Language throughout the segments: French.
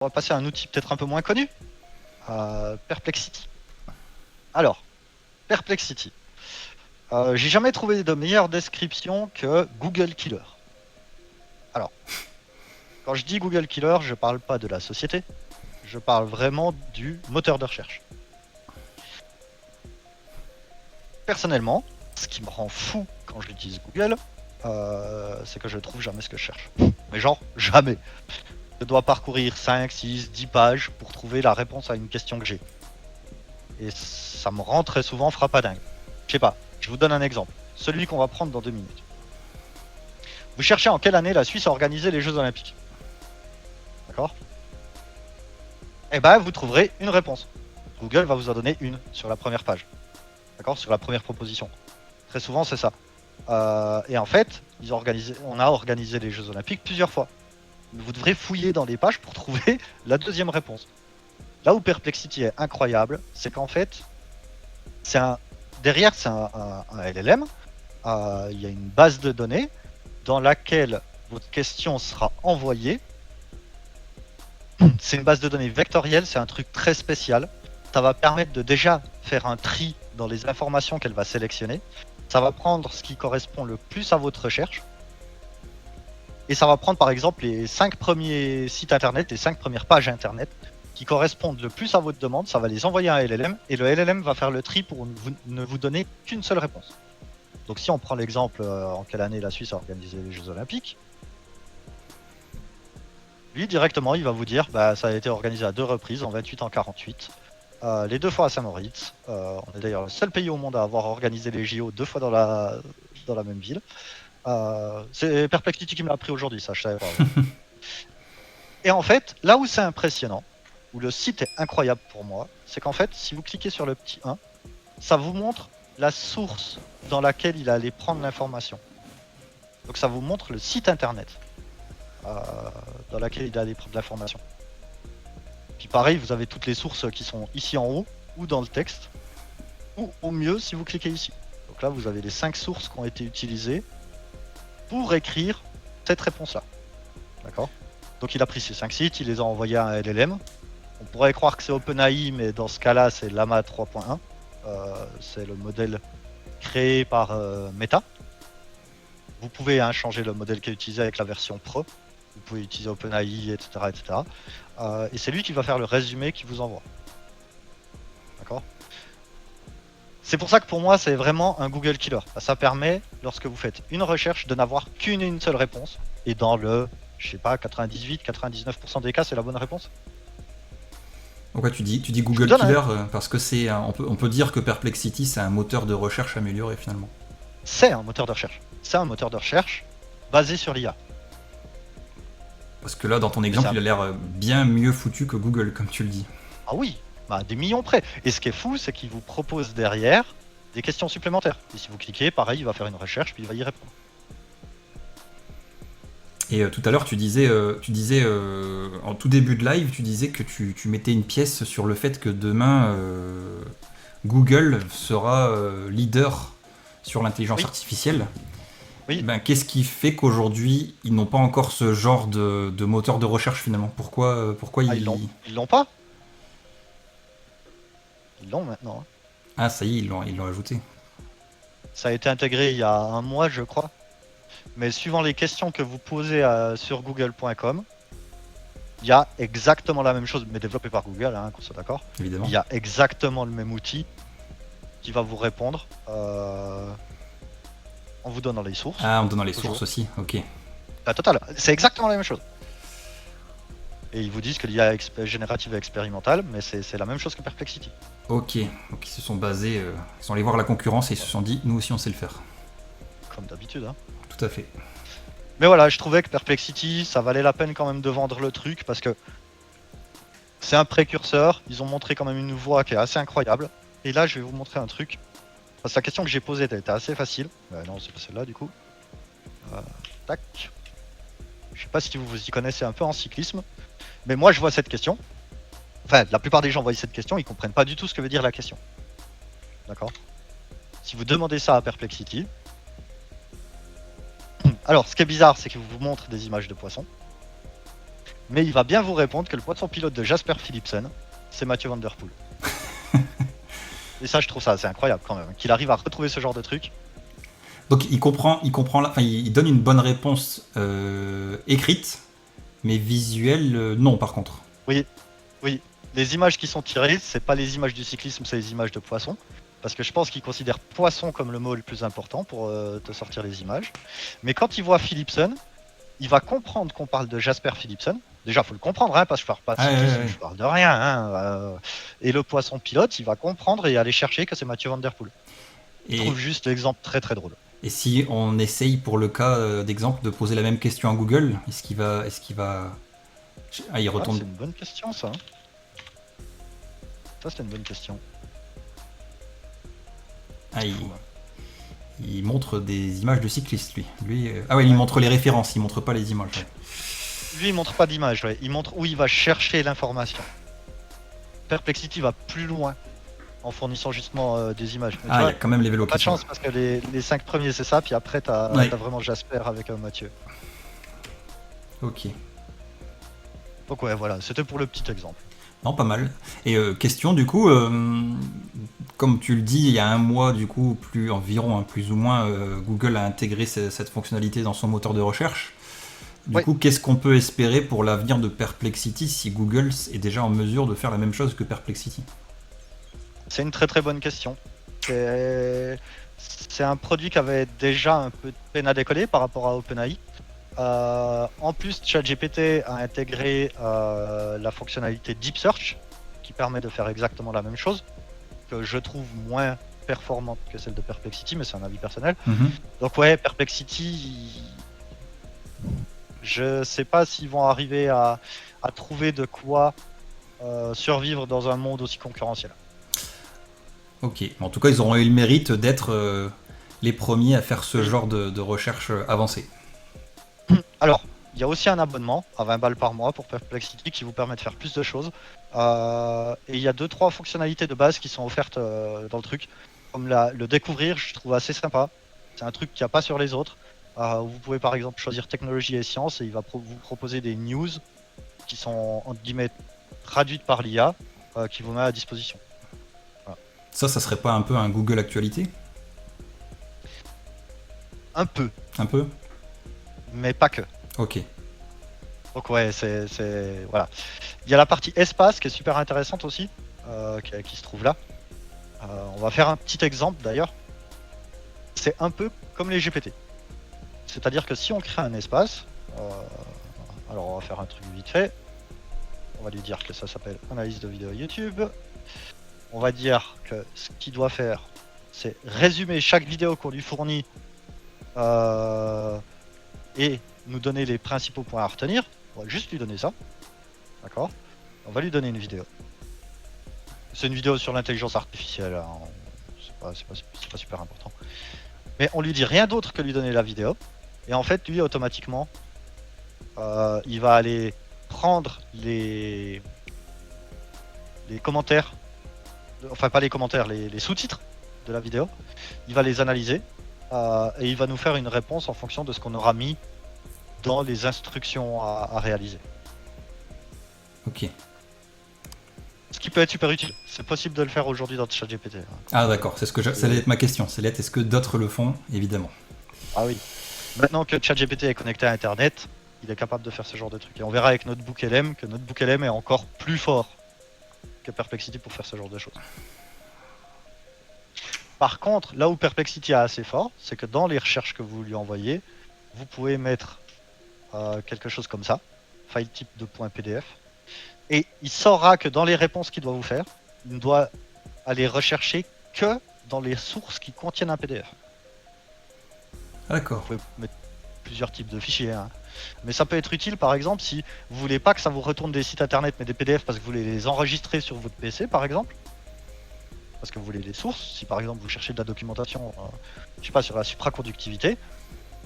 On va passer à un outil peut-être un peu moins connu, Perplexity. Alors, Perplexity. J'ai jamais trouvé de meilleure description que Google Killer. Alors, quand je dis Google Killer, je parle pas de la société, je parle vraiment du moteur de recherche. Personnellement, ce qui me rend fou quand j'utilise Google, c'est que je trouve jamais ce que je cherche. Mais genre, jamais. Je dois parcourir 5, 6, 10 pages pour trouver la réponse à une question que j'ai. Et ça me rend très souvent frappadingue. Je sais pas, je vous donne un exemple. Celui qu'on va prendre dans 2 minutes. Vous cherchez en quelle année la Suisse a organisé les Jeux Olympiques. D'accord? Eh ben, vous trouverez une réponse. Google va vous en donner une sur la première page. D'accord? Sur la première proposition. Très souvent, c'est ça. Et en fait, on a organisé les Jeux Olympiques plusieurs fois. Vous devrez fouiller dans les pages pour trouver la deuxième réponse. Là où Perplexity est incroyable, c'est qu'en fait, derrière, c'est un LLM. Il y a une base de données dans laquelle votre question sera envoyée. C'est une base de données vectorielle, c'est un truc très spécial. Ça va permettre de déjà faire un tri dans les informations qu'elle va sélectionner. Ça va prendre ce qui correspond le plus à votre recherche. Et ça va prendre par exemple les 5 premiers sites internet, les 5 premières pages internet qui correspondent le plus à votre demande. Ça va les envoyer à un LLM et le LLM va faire le tri pour ne vous donner qu'une seule réponse. Donc si on prend l'exemple en quelle année la Suisse a organisé les Jeux Olympiques, lui directement il va vous dire bah, ça a été organisé à 2 reprises, en 28, en 48. Les 2 fois à Saint-Moritz. On est d'ailleurs le seul pays au monde à avoir organisé les JO 2 fois dans la même ville. C'est Perplexity qui me l'a appris aujourd'hui, ça je savais pas. Et en fait, là où c'est impressionnant, où le site est incroyable pour moi, c'est qu'en fait, si vous cliquez sur le petit 1, ça vous montre la source dans laquelle il allait prendre l'information. Donc ça vous montre le site internet dans laquelle il allait prendre l'information. Puis pareil, vous avez toutes les sources qui sont ici en haut, ou dans le texte, ou au mieux si vous cliquez ici. Donc là, vous avez les 5 sources qui ont été utilisées pour écrire cette réponse-là. D'accord? Donc il a pris ces 5 sites, il les a envoyés à un LLM. On pourrait croire que c'est OpenAI, mais dans ce cas-là, c'est Llama 3.1. C'est le modèle créé par Meta. Vous pouvez changer le modèle qui est utilisé avec la version Pro. Vous pouvez utiliser OpenAI, etc. etc. Et c'est lui qui va faire le résumé qu'il vous envoie. D'accord? C'est pour ça que pour moi, c'est vraiment un Google Killer. Ça permet, lorsque vous faites une recherche, de n'avoir qu'une seule réponse. Et dans le, je sais pas, 98-99% des cas, c'est la bonne réponse. Pourquoi tu dis Google Killer parce que c'est on peut dire que Perplexity c'est un moteur de recherche amélioré finalement. C'est un moteur de recherche. C'est un moteur de recherche basé sur l'IA. Parce que là, dans ton exemple, il a l'air bien mieux foutu que Google, comme tu le dis. Ah oui, bah, des millions près. Et ce qui est fou, c'est qu'il vous propose derrière des questions supplémentaires. Et si vous cliquez, pareil, il va faire une recherche, puis il va y répondre. Et tout à l'heure, tu disais en tout début de live, tu disais que tu mettais une pièce sur le fait que demain, Google sera leader sur l'intelligence artificielle. Oui. Ben, qu'est-ce qui fait qu'aujourd'hui, ils n'ont pas encore ce genre de moteur de recherche finalement? Pourquoi ils l'ont pas? Ils l'ont maintenant. Ah, ça y est, ils l'ont ajouté. Ça a été intégré il y a un mois, je crois. Mais suivant les questions que vous posez sur google.com, il y a exactement la même chose, mais développé par Google, qu'on soit d'accord. Évidemment. Il y a exactement le même outil qui va vous répondre en vous donnant les sources. Ah, en donnant les sources aussi, ok. La totale, c'est exactement la même chose. Et ils vous disent que l'IA générative est expérimentale, mais c'est la même chose que Perplexity. Ok, donc ils se sont basés, ils sont allés voir la concurrence et ils se sont dit, nous aussi on sait le faire. Comme d'habitude, hein. Tout à fait. Mais voilà, je trouvais que Perplexity, ça valait la peine quand même de vendre le truc, parce que c'est un précurseur, ils ont montré quand même une voie qui est assez incroyable. Et là, je vais vous montrer un truc. Parce que la question que j'ai posée était assez facile. Non, c'est pas celle-là du coup. Tac. Je sais pas si vous vous y connaissez un peu en cyclisme. Mais moi, je vois cette question. Enfin, la plupart des gens voient cette question, ils comprennent pas du tout ce que veut dire la question. D'accord? Si vous demandez ça à Perplexity. Alors, ce qui est bizarre, c'est qu'il vous montre des images de poissons. Mais il va bien vous répondre que le poisson pilote de Jasper Philipsen, c'est Mathieu Van Der Poel. Et ça, je trouve ça assez incroyable quand même, qu'il arrive à retrouver ce genre de truc. Donc il comprend il donne une bonne réponse écrite, mais visuelle, non par contre. Oui, oui. Les images qui sont tirées, c'est pas les images du cyclisme, c'est les images de poissons. Parce que je pense qu'il considère poisson comme le mot le plus important pour te sortir les images. Mais quand il voit Philipsen, il va comprendre qu'on parle de Jasper Philipsen. Déjà, faut le comprendre, hein, parce que je parle pas de cyclisme, je parle de rien. Hein, et le poisson pilote, il va comprendre et aller chercher que c'est Mathieu Van Der Poel. Je trouve juste l'exemple très très drôle. Et si on essaye pour le cas d'exemple de poser la même question à Google, est-ce qu'il va... Ah, il retourne... C'est une bonne question ça. Ça c'est une bonne question. Ah, il montre des images de cyclistes, lui. Ah ouais, il montre les références, il montre pas les images. Ouais. Lui, il montre pas d'image, ouais. Il montre où il va chercher l'information. Perplexity va plus loin en fournissant justement des images. Mais il y a quand même les vélos pas de chance parce que les 5 premiers c'est ça, puis après t'as vraiment Jasper avec Mathieu. Ok. Donc ouais, voilà, c'était pour le petit exemple. Non, pas mal. Et question du coup, comme tu le dis, il y a un mois du coup, environ, plus ou moins, Google a intégré cette fonctionnalité dans son moteur de recherche. Du coup, qu'est-ce qu'on peut espérer pour l'avenir de Perplexity si Google est déjà en mesure de faire la même chose que Perplexity? C'est une très très bonne question. C'est un produit qui avait déjà un peu de peine à décoller par rapport à OpenAI. En plus, ChatGPT a intégré la fonctionnalité Deep Search qui permet de faire exactement la même chose, que je trouve moins performante que celle de Perplexity, mais c'est un avis personnel. Donc ouais, Perplexity, je sais pas s'ils vont arriver à trouver de quoi survivre dans un monde aussi concurrentiel. Ok, en tout cas, ils auront eu le mérite d'être les premiers à faire ce genre de recherche avancée. Alors, il y a aussi un abonnement à 20 balles par mois pour Perplexity qui vous permet de faire plus de choses. Et il y a 2-3 fonctionnalités de base qui sont offertes dans le truc. Comme le découvrir, je trouve assez sympa. C'est un truc qu'il n'y a pas sur les autres. Vous pouvez par exemple choisir technologie et sciences et il va vous proposer des news qui sont entre guillemets traduites par l'IA qui vous met à disposition. Voilà. Ça serait pas un peu un Google Actualité? Un peu. Un peu? Mais pas que. Ok. Donc ouais, voilà. Il y a la partie espace qui est super intéressante aussi, qui se trouve là. On va faire un petit exemple d'ailleurs. C'est un peu comme les GPT. C'est-à-dire que si on crée un espace, alors on va faire un truc vite fait. On va lui dire que ça s'appelle analyse de vidéo YouTube. On va dire que ce qu'il doit faire, c'est résumer chaque vidéo qu'on lui fournit et nous donner les principaux points à retenir. On va juste lui donner ça. D'accord? On va lui donner une vidéo. C'est une vidéo sur l'intelligence artificielle. Hein. C'est pas super important. Mais on lui dit rien d'autre que lui donner la vidéo. Et en fait, lui, automatiquement, il va aller prendre les commentaires. Enfin, pas les commentaires, les sous-titres de la vidéo. Il va les analyser. Et il va nous faire une réponse en fonction de ce qu'on aura mis dans les instructions à réaliser. Ok. Ce qui peut être super utile. C'est possible de le faire aujourd'hui dans ChatGPT. Hein. Ah d'accord, ça allait être ma question. Est-ce que d'autres le font? Évidemment. Ah oui. Maintenant que ChatGPT est connecté à Internet, il est capable de faire ce genre de trucs. Et on verra avec Notebook LM que Notebook LM est encore plus fort que Perplexity pour faire ce genre de choses. Par contre, là où Perplexity est assez fort, c'est que dans les recherches que vous lui envoyez, vous pouvez mettre quelque chose comme ça, file type de .pdf, et il saura que dans les réponses qu'il doit vous faire, il ne doit aller rechercher que dans les sources qui contiennent un PDF. D'accord. Vous pouvez mettre plusieurs types de fichiers, hein. Mais ça peut être utile par exemple si vous voulez pas que ça vous retourne des sites internet mais des PDF parce que vous voulez les enregistrer sur votre PC par exemple. Parce que vous voulez les sources, si par exemple vous cherchez de la documentation, je sais pas, sur la supraconductivité,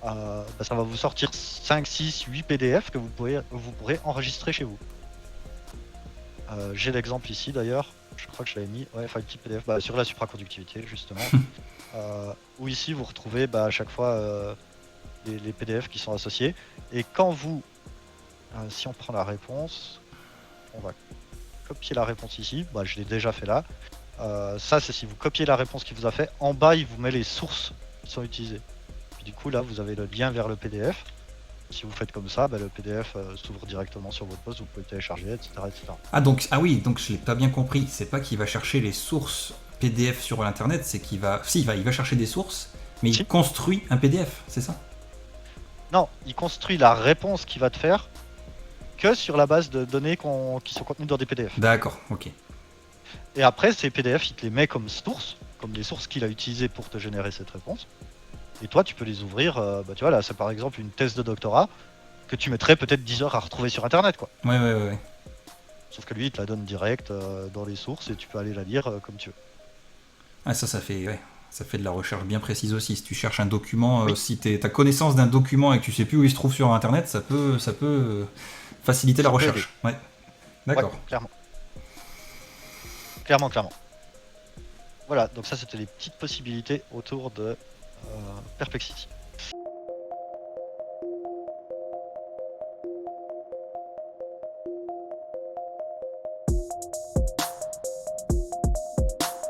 ça va vous sortir 5, 6, 8 PDF que vous pourrez enregistrer chez vous. J'ai l'exemple ici d'ailleurs, je crois que je l'avais mis, ouais, file type PDF, sur la supraconductivité justement, où ici vous retrouvez à chaque fois les PDF qui sont associés, et quand vous Si on prend la réponse, on va copier la réponse ici. Bah, je l'ai déjà fait là. Ça, c'est si vous copiez la réponse qu'il vous a fait. En bas, il vous met les sources qui sont utilisées. Puis, du coup, là, vous avez le lien vers le PDF. Si vous faites comme ça, bah, le PDF s'ouvre directement sur votre poste, vous pouvez le télécharger, etc., etc. Ah, donc, ah oui, donc je l'ai pas bien compris. C'est pas qu'il va chercher les sources PDF sur l'internet, c'est qu'il va. Si, il va chercher des sources, mais Si. il construit un PDF, c'est ça? Non, il construit la réponse qu'il va te faire que sur la base de données qui sont contenues dans des PDF. D'accord, ok. Et après, ces PDF, il te les met comme sources, comme les sources qu'il a utilisées pour te générer cette réponse. Et toi, tu peux les ouvrir. Bah, tu vois, là, c'est par exemple une thèse de doctorat que tu mettrais peut-être 10 heures à retrouver sur Internet, quoi. Ouais. Sauf que lui, il te la donne direct dans les sources et tu peux aller la lire comme tu veux. Ah, ça fait, ouais, ça fait de la recherche bien précise aussi. Si tu cherches un document, Oui. si t'as connaissance d'un document et que tu sais plus où il se trouve sur Internet, ça peut faciliter la Ça peut recherche. Ouais, Ouais, d'accord. clairement. Clairement. Voilà, donc ça, c'était les petites possibilités autour de Perplexity.